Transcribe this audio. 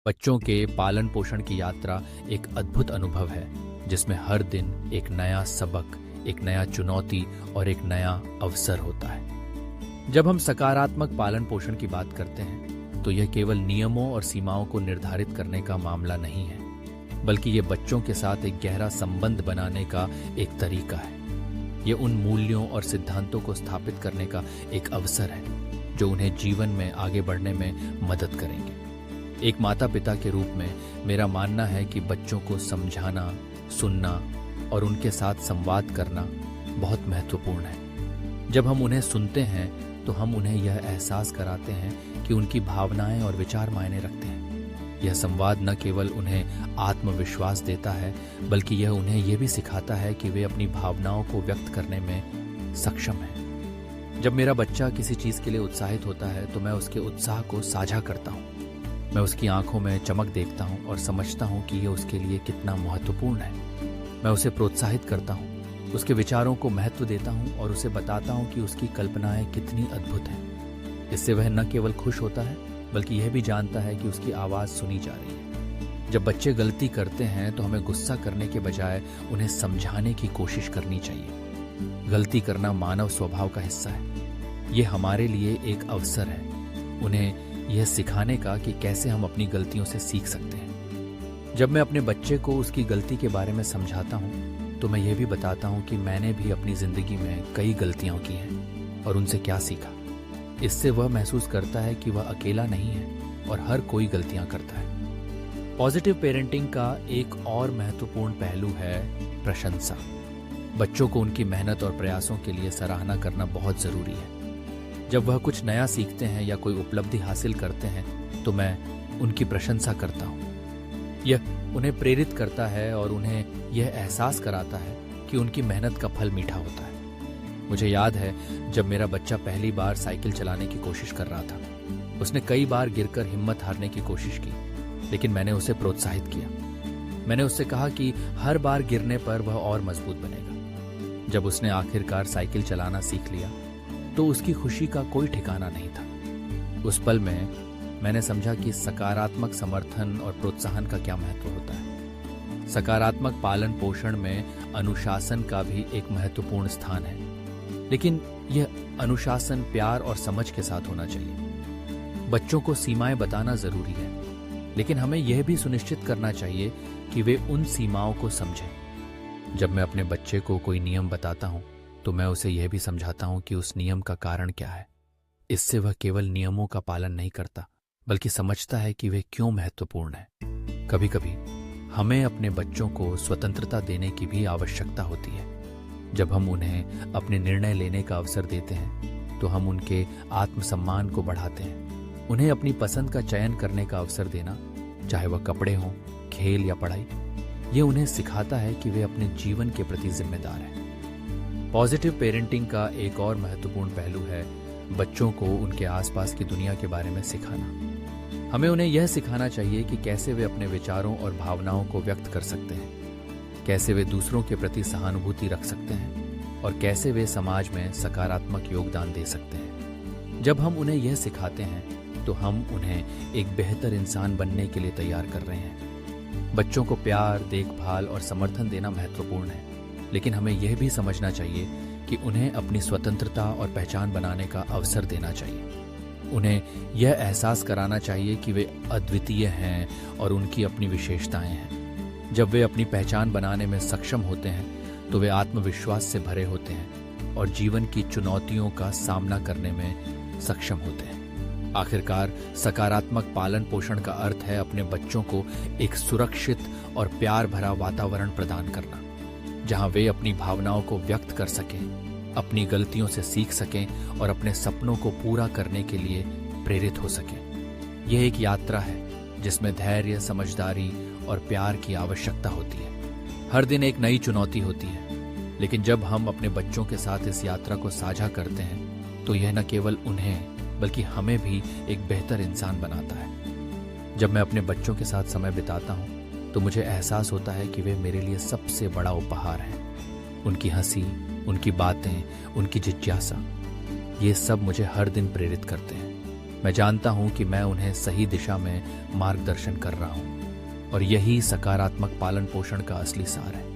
बच्चों के पालन पोषण की यात्रा एक अद्भुत अनुभव है जिसमें हर दिन एक नया सबक, एक नया चुनौती और एक नया अवसर होता है। जब हम सकारात्मक पालन पोषण की बात करते हैं तो यह केवल नियमों और सीमाओं को निर्धारित करने का मामला नहीं है, बल्कि ये बच्चों के साथ एक गहरा संबंध बनाने का एक तरीका है। ये उन मूल्यों और सिद्धांतों को स्थापित करने का एक अवसर है जो उन्हें जीवन में आगे बढ़ने में मदद करेंगे। एक माता पिता के रूप में मेरा मानना है कि बच्चों को समझाना, सुनना और उनके साथ संवाद करना बहुत महत्वपूर्ण है। जब हम उन्हें सुनते हैं तो हम उन्हें यह एहसास कराते हैं कि उनकी भावनाएं और विचार मायने रखते हैं। यह संवाद न केवल उन्हें आत्मविश्वास देता है, बल्कि यह उन्हें यह भी सिखाता है कि वे अपनी भावनाओं को व्यक्त करने में सक्षम हैं। जब मेरा बच्चा किसी चीज के लिए उत्साहित होता है तो मैं उसके उत्साह को साझा करता हूँ। मैं उसकी आंखों में चमक देखता हूँ और समझता हूँ कि यह उसके लिए कितना महत्वपूर्ण है। मैं उसे प्रोत्साहित करता हूँ, उसके विचारों को महत्व देता हूँ और उसे बताता हूँ कि उसकी कल्पनाएं कितनी अद्भुत हैं। इससे वह न केवल खुश होता है, बल्कि यह भी जानता है कि उसकी आवाज़ सुनी जा रही है। जब बच्चे गलती करते हैं तो हमें गुस्सा करने के बजाय उन्हें समझाने की कोशिश करनी चाहिए। गलती करना मानव स्वभाव का हिस्सा है। ये हमारे लिए एक अवसर है उन्हें यह सिखाने का कि कैसे हम अपनी गलतियों से सीख सकते हैं। जब मैं अपने बच्चे को उसकी गलती के बारे में समझाता हूँ तो मैं यह भी बताता हूँ कि मैंने भी अपनी जिंदगी में कई गलतियां की हैं और उनसे क्या सीखा। इससे वह महसूस करता है कि वह अकेला नहीं है और हर कोई गलतियां करता है। पॉजिटिव पेरेंटिंग का एक और महत्वपूर्ण पहलू है प्रशंसा। बच्चों को उनकी मेहनत और प्रयासों के लिए सराहना करना बहुत जरूरी है। जब वह कुछ नया सीखते हैं या कोई उपलब्धि हासिल करते हैं तो मैं उनकी प्रशंसा करता हूँ। यह उन्हें प्रेरित करता है और उन्हें यह एहसास कराता है कि उनकी मेहनत का फल मीठा होता है। मुझे याद है जब मेरा बच्चा पहली बार साइकिल चलाने की कोशिश कर रहा था। उसने कई बार गिरकर हिम्मत हारने की कोशिश की, लेकिन मैंने उसे प्रोत्साहित किया। मैंने उससे कहा कि हर बार गिरने पर वह और मजबूत बनेगा। जब उसने आखिरकार साइकिल चलाना सीख लिया तो उसकी खुशी का कोई ठिकाना नहीं था। उस पल में मैंने समझा कि सकारात्मक समर्थन और प्रोत्साहन का क्या महत्व होता है। सकारात्मक पालन पोषण में अनुशासन का भी एक महत्वपूर्ण स्थान है, लेकिन यह अनुशासन प्यार और समझ के साथ होना चाहिए। बच्चों को सीमाएं बताना जरूरी है, लेकिन हमें यह भी सुनिश्चित करना चाहिए कि वे उन सीमाओं को समझें। जब मैं अपने बच्चे को कोई नियम बताता हूं तो मैं उसे यह भी समझाता हूं कि उस नियम का कारण क्या है। इससे वह केवल नियमों का पालन नहीं करता, बल्कि समझता है कि वे क्यों महत्वपूर्ण हैं। कभी कभी हमें अपने बच्चों को स्वतंत्रता देने की भी आवश्यकता होती है। जब हम उन्हें अपने निर्णय लेने का अवसर देते हैं तो हम उनके आत्मसम्मान को बढ़ाते हैं। उन्हें अपनी पसंद का चयन करने का अवसर देना, चाहे वह कपड़े हों, खेल या पढ़ाई, ये उन्हें सिखाता है कि वे अपने जीवन के प्रति जिम्मेदार हैं। पॉजिटिव पेरेंटिंग का एक और महत्वपूर्ण पहलू है बच्चों को उनके आसपास की दुनिया के बारे में सिखाना। हमें उन्हें यह सिखाना चाहिए कि कैसे वे अपने विचारों और भावनाओं को व्यक्त कर सकते हैं, कैसे वे दूसरों के प्रति सहानुभूति रख सकते हैं और कैसे वे समाज में सकारात्मक योगदान दे सकते हैं। जब हम उन्हें यह सिखाते हैं तो हम उन्हें एक बेहतर इंसान बनने के लिए तैयार कर रहे हैं। बच्चों को प्यार, देखभाल और समर्थन देना महत्वपूर्ण है, लेकिन हमें यह भी समझना चाहिए कि उन्हें अपनी स्वतंत्रता और पहचान बनाने का अवसर देना चाहिए। उन्हें यह एहसास कराना चाहिए कि वे अद्वितीय हैं और उनकी अपनी विशेषताएं हैं। जब वे अपनी पहचान बनाने में सक्षम होते हैं तो वे आत्मविश्वास से भरे होते हैं और जीवन की चुनौतियों का सामना करने में सक्षम होते हैं। आखिरकार सकारात्मक पालन पोषण का अर्थ है अपने बच्चों को एक सुरक्षित और प्यार भरा वातावरण प्रदान करना, जहां वे अपनी भावनाओं को व्यक्त कर सकें, अपनी गलतियों से सीख सकें और अपने सपनों को पूरा करने के लिए प्रेरित हो सकें। यह एक यात्रा है जिसमें धैर्य, समझदारी और प्यार की आवश्यकता होती है। हर दिन एक नई चुनौती होती है, लेकिन जब हम अपने बच्चों के साथ इस यात्रा को साझा करते हैं तो यह न केवल उन्हें बल्कि हमें भी एक बेहतर इंसान बनाता है। जब मैं अपने बच्चों के साथ समय बिताता हूँ तो मुझे एहसास होता है कि वे मेरे लिए सबसे बड़ा उपहार हैं। उनकी हंसी, उनकी बातें, उनकी जिज्ञासा, ये सब मुझे हर दिन प्रेरित करते हैं। मैं जानता हूं कि मैं उन्हें सही दिशा में मार्गदर्शन कर रहा हूं और यही सकारात्मक पालन पोषण का असली सार है।